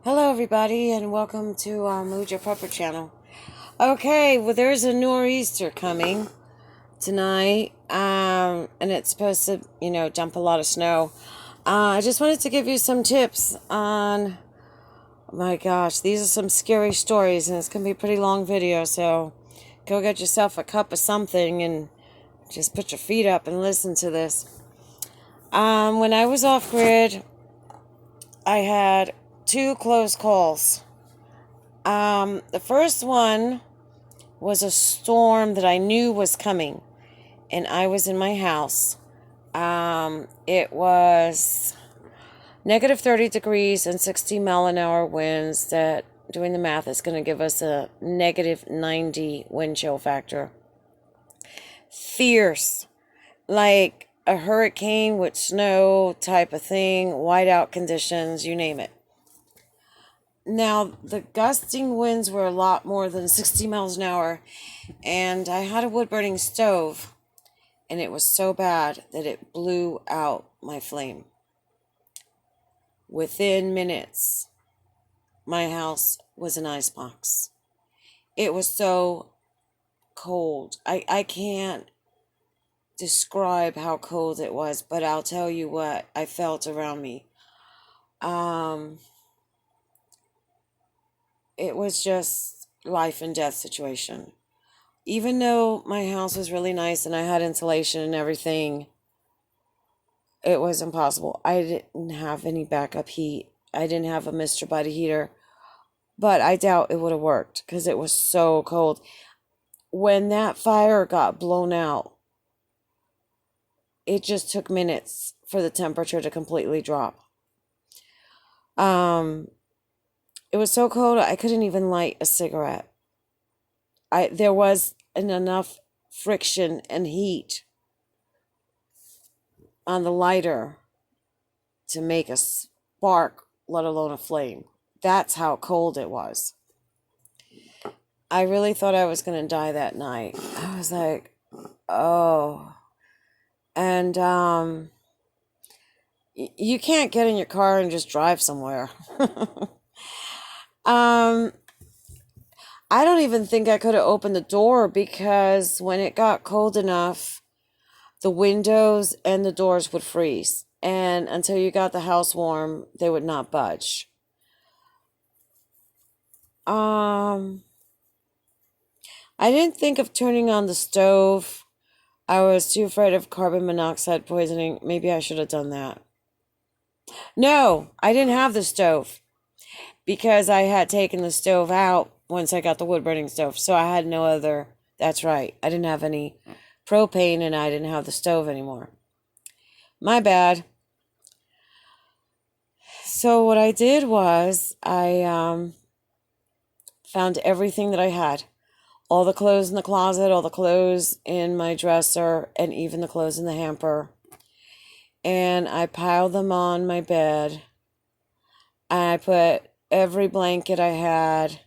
Hello, everybody, and welcome to Mojo Prepper channel. Okay, well, there's a nor'easter coming tonight, and it's supposed to, dump a lot of snow. I just wanted to give you some tips on. My gosh, these are some scary stories, and it's gonna be a pretty long video. So, go get yourself a cup of something and just put your feet up and listen to this. When I was off grid, I had two close calls. The first one was a storm that I knew was coming, and I was in my house. It was negative 30 degrees and 60 mile an hour winds that, doing the math, is going to give us a negative 90 wind chill factor. Fierce, like a hurricane with snow type of thing, whiteout conditions, you name it. Now, the gusting winds were a lot more than 60 miles an hour, and I had a wood-burning stove, and it was so bad that it blew out my flame. Within minutes, my house was an icebox. It was so cold. I can't describe how cold it was, but I'll tell you what I felt around me. It was just life and death situation. Even though my house was really nice and I had insulation and everything, it was impossible. I didn't have any backup heat. I didn't have a Mr. Buddy heater, but I doubt it would have worked because it was so cold. When that fire got blown out, it just took minutes for the temperature to completely drop. It was so cold I couldn't even light a cigarette. There was enough friction and heat on the lighter to make a spark, let alone a flame. That's how cold it was. I really thought I was going to die that night. I was like, oh. And you can't get in your car and just drive somewhere. I don't even think I could have opened the door because when it got cold enough, the windows and the doors would freeze. And until you got the house warm, they would not budge. I didn't think of turning on the stove. I was too afraid of carbon monoxide poisoning. Maybe I should have done that. No, I didn't have the stove because I had taken the stove out once I got the wood burning stove. So I had no other. That's right. I didn't have any propane and I didn't have the stove anymore. My bad. So what I did was I found everything that I had. All the clothes in the closet, all the clothes in my dresser, and even the clothes in the hamper. And I piled them on my bed. I put every blanket I had,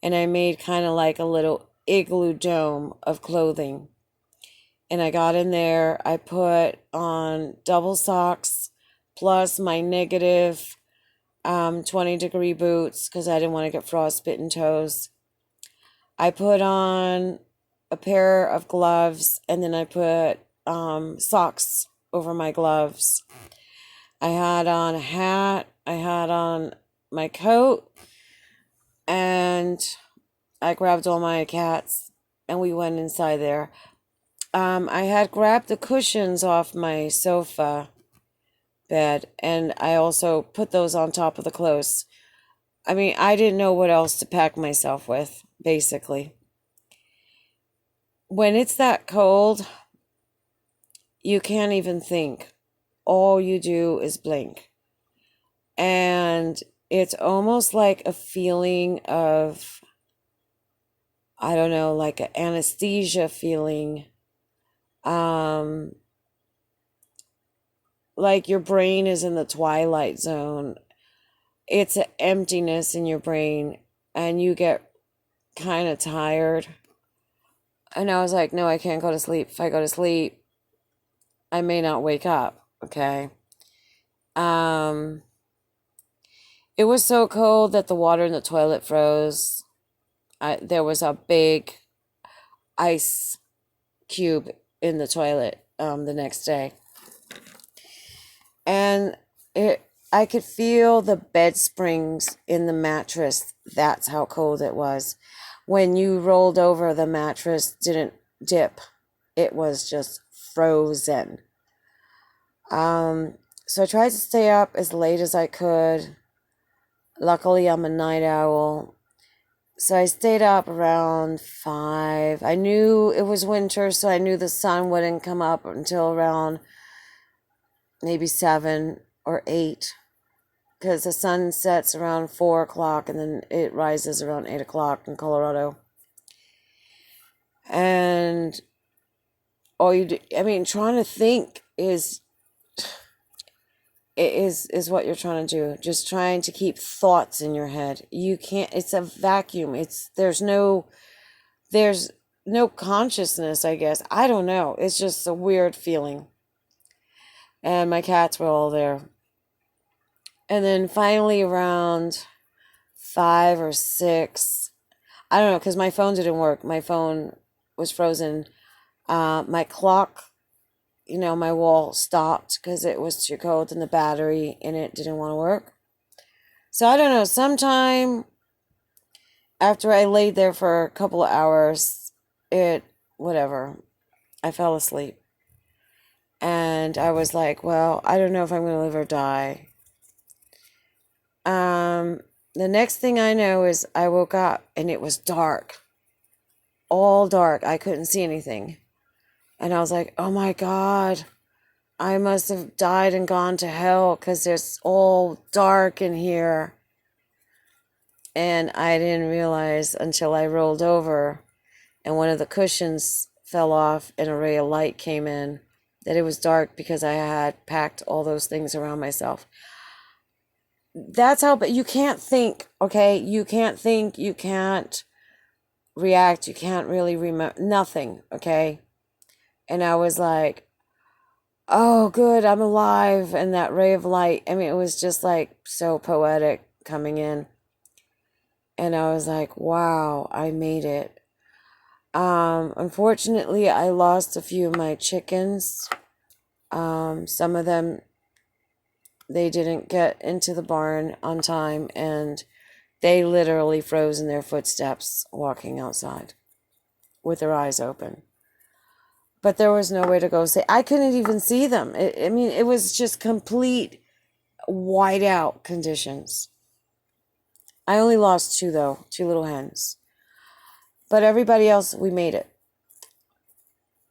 and I made kind of like a little igloo dome of clothing. And I got in there. I put on double socks plus my negative 20-degree boots because I didn't want to get frostbitten toes. I put on a pair of gloves, and then I put socks over my gloves. I had on a hat. I had on my coat, and I grabbed all my cats, and we went inside there. I had grabbed the cushions off my sofa bed, and I also put those on top of the clothes. I mean, I didn't know what else to pack myself with, basically. When it's that cold, you can't even think. All you do is blink. And it's almost like a feeling of, I don't know, like an anesthesia feeling. Like your brain is in the twilight zone. It's an emptiness in your brain, and you get kind of tired. And I was like, no, I can't go to sleep. If I go to sleep, I may not wake up, okay? It It was so cold that the water in the toilet froze. There was a big ice cube in the toilet the next day. And I could feel the bed springs in the mattress. That's how cold it was. When you rolled over, the mattress didn't dip. It was just frozen. So I tried to stay up as late as I could. Luckily, I'm a night owl. So I stayed up around 5. I knew it was winter, so I knew the sun wouldn't come up until around maybe 7 or 8. Because the sun sets around 4 o'clock and then it rises around 8 o'clock in Colorado. And trying to think is what you're trying to do. Just trying to keep thoughts in your head. You can't, it's a vacuum. There's no consciousness, I guess. I don't know. It's just a weird feeling. And my cats were all there. And then finally around 5 or 6, I don't know, because my phone didn't work. My phone was frozen. My clock, my wall stopped because it was too cold and the battery in it didn't want to work. So I don't know, sometime after I laid there for a couple of hours, I fell asleep. And I was like, well, I don't know if I'm going to live or die. The next thing I know is I woke up and it was dark. All dark. I couldn't see anything. And I was like, oh my God, I must have died and gone to hell because it's all dark in here. And I didn't realize until I rolled over and one of the cushions fell off and a ray of light came in that it was dark because I had packed all those things around myself. That's how, but you can't think, okay? You can't think, you can't react, you can't really remember, nothing, okay? And I was like, oh, good, I'm alive. And that ray of light, it was just like so poetic coming in. And I was like, wow, I made it. Unfortunately, I lost a few of my chickens. Some of them, they didn't get into the barn on time, and they literally froze in their footsteps walking outside with their eyes open. But there was no way to go say, I couldn't even see them. It was just complete whiteout conditions. I only lost 2 though, 2 little hens. But everybody else, we made it.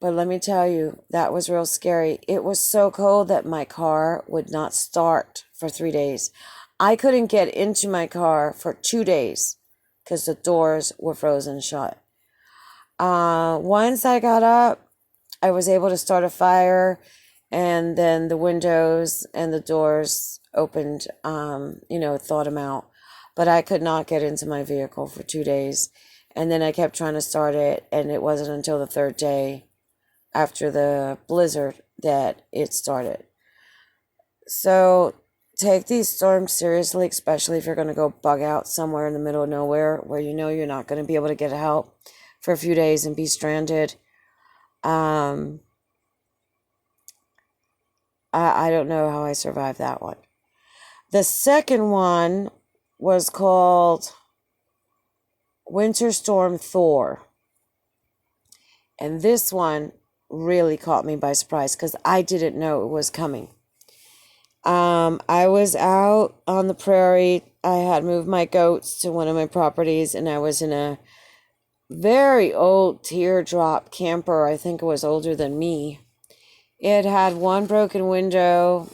But let me tell you, that was real scary. It was so cold that my car would not start for 3 days. I couldn't get into my car for 2 days because the doors were frozen shut. Once I got up, I was able to start a fire, and then the windows and the doors opened, thawed them out. But I could not get into my vehicle for 2 days. And then I kept trying to start it, and it wasn't until the 3rd day after the blizzard that it started. So take these storms seriously, especially if you're going to go bug out somewhere in the middle of nowhere where you're not going to be able to get help for a few days and be stranded. I don't know how I survived that one. The second one was called Winter Storm Thor. And this one really caught me by surprise because I didn't know it was coming. I was out on the prairie. I had moved my goats to one of my properties, and I was in a very old teardrop camper. I think it was older than me. It had one broken window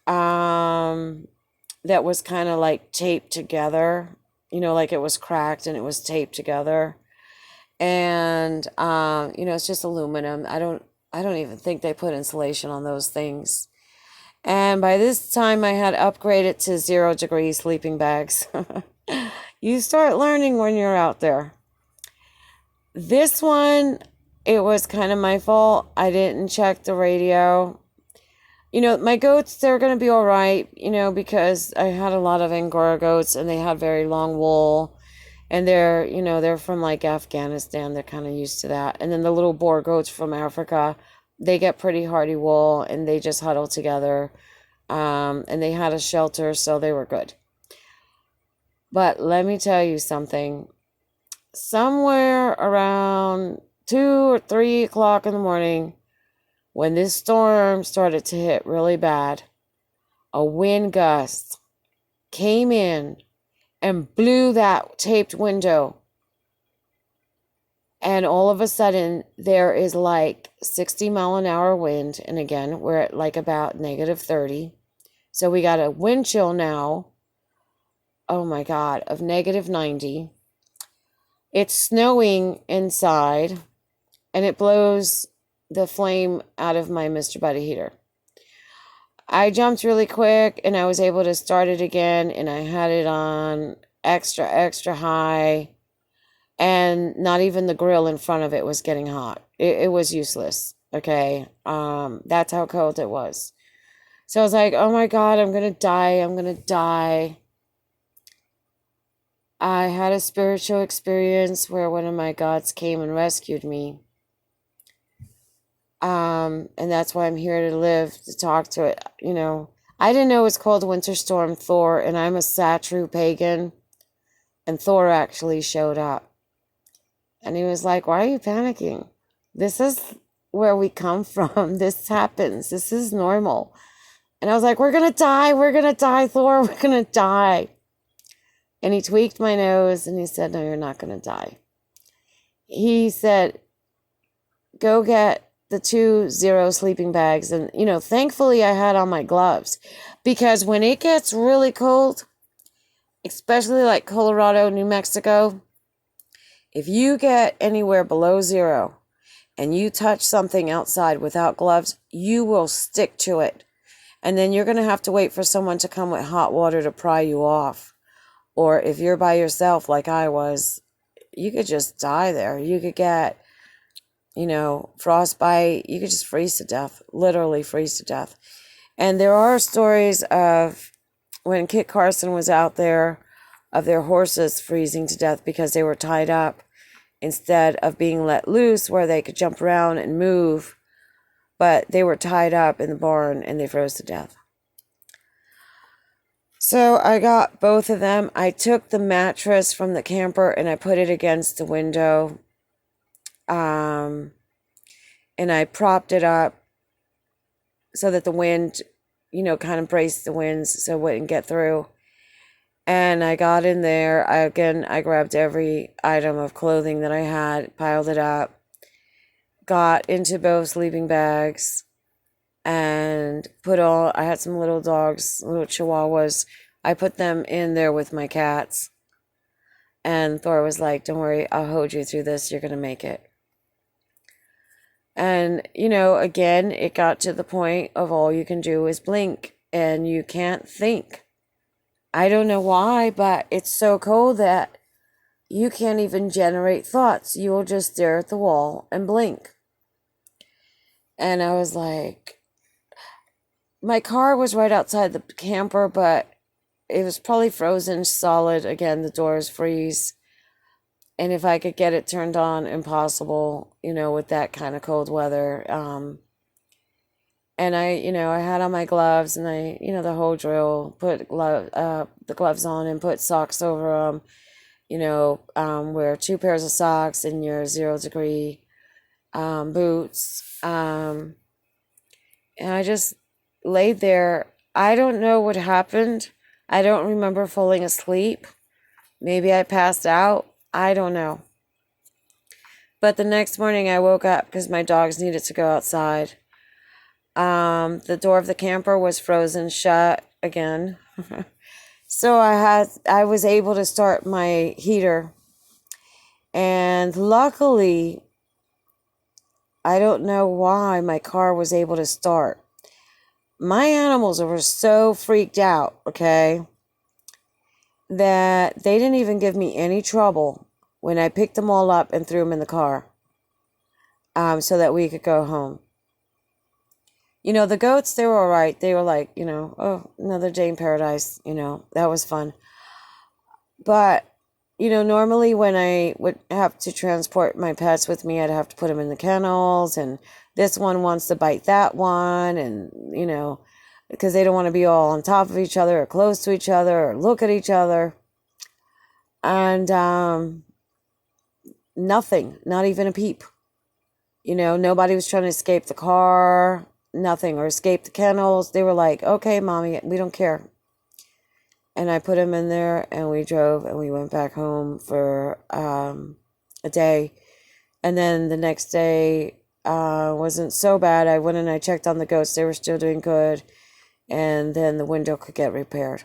that was kind of like taped together, like it was cracked and it was taped together. And it's just aluminum. I don't even think they put insulation on those things. And by this time I had upgraded to 0-degree sleeping bags. You start learning when you're out there. This one, it was kind of my fault. I didn't check the radio. My goats, they're going to be all right, because I had a lot of Angora goats and they had very long wool. And they're from like Afghanistan. They're kind of used to that. And then the little Boer goats from Africa, they get pretty hardy wool and they just huddle together. And they had a shelter, so they were good. But let me tell you something. Somewhere around 2 or 3 o'clock in the morning, when this storm started to hit really bad, a wind gust came in and blew that taped window. And all of a sudden, there is like 60-mile-an-hour wind. And again, we're at like about -30. So we got a wind chill now, oh my God, of -90. It's snowing inside, and it blows the flame out of my Mr. Buddy heater. I jumped really quick, and I was able to start it again, and I had it on extra, extra high, and not even the grill in front of it was getting hot. It was useless, okay? That's how cold it was. So I was like, oh my God, I'm going to die. I'm going to die. I had a spiritual experience where one of my gods came and rescued me. And that's why I'm here to live, to talk to it. I didn't know it was called Winter Storm Thor, and I'm a Satru pagan. And Thor actually showed up. And he was like, why are you panicking? This is where we come from. This happens. This is normal. And I was like, we're going to die. We're going to die, Thor. We're going to die. And he tweaked my nose and he said, no, you're not going to die. He said, go get the 2 Zero sleeping bags. And, thankfully I had on my gloves, because when it gets really cold, especially like Colorado, New Mexico, if you get anywhere below 0 and you touch something outside without gloves, you will stick to it. And then you're going to have to wait for someone to come with hot water to pry you off. Or if you're by yourself like I was, you could just die there. You could get, frostbite. You could just freeze to death, literally freeze to death. And there are stories of when Kit Carson was out there, of their horses freezing to death because they were tied up instead of being let loose where they could jump around and move. But they were tied up in the barn and they froze to death. So I got both of them. I took the mattress from the camper and I put it against the window. And I propped it up so that the wind, kind of braced the winds so it wouldn't get through. And I got in there. I grabbed every item of clothing that I had, piled it up, got into both sleeping bags, and I had some little dogs, little chihuahuas. I put them in there with my cats. And Thor was like, don't worry, I'll hold you through this. You're going to make it. And, again, it got to the point of all you can do is blink and you can't think. I don't know why, but it's so cold that you can't even generate thoughts. You will just stare at the wall and blink. And I was like, my car was right outside the camper, but it was probably frozen solid. Again, the doors freeze. And if I could get it turned on, impossible, with that kind of cold weather. And I had on my gloves and the whole drill, put the gloves on and put socks over them, wear 2 pairs of socks and your 0-degree boots. And I just laid there. I don't know what happened. I don't remember falling asleep. Maybe I passed out. I don't know. But the next morning I woke up because my dogs needed to go outside. The door of the camper was frozen shut again. So I was able to start my heater. And luckily, I don't know why my car was able to start. My animals were so freaked out, okay, that they didn't even give me any trouble when I picked them all up and threw them in the car, so that we could go home. The goats, they were all right. They were like, oh, another day in paradise. That was fun. But, normally when I would have to transport my pets with me, I'd have to put them in the kennels, and this one wants to bite that one, and, because they don't want to be all on top of each other or close to each other or look at each other. And nothing, not even a peep. Nobody was trying to escape the car, nothing, or escape the kennels. They were like, okay, mommy, we don't care. And I put him in there, and we drove, and we went back home for a day. And then the next day wasn't so bad. I went and I checked on the goats. They were still doing good. And then the window could get repaired.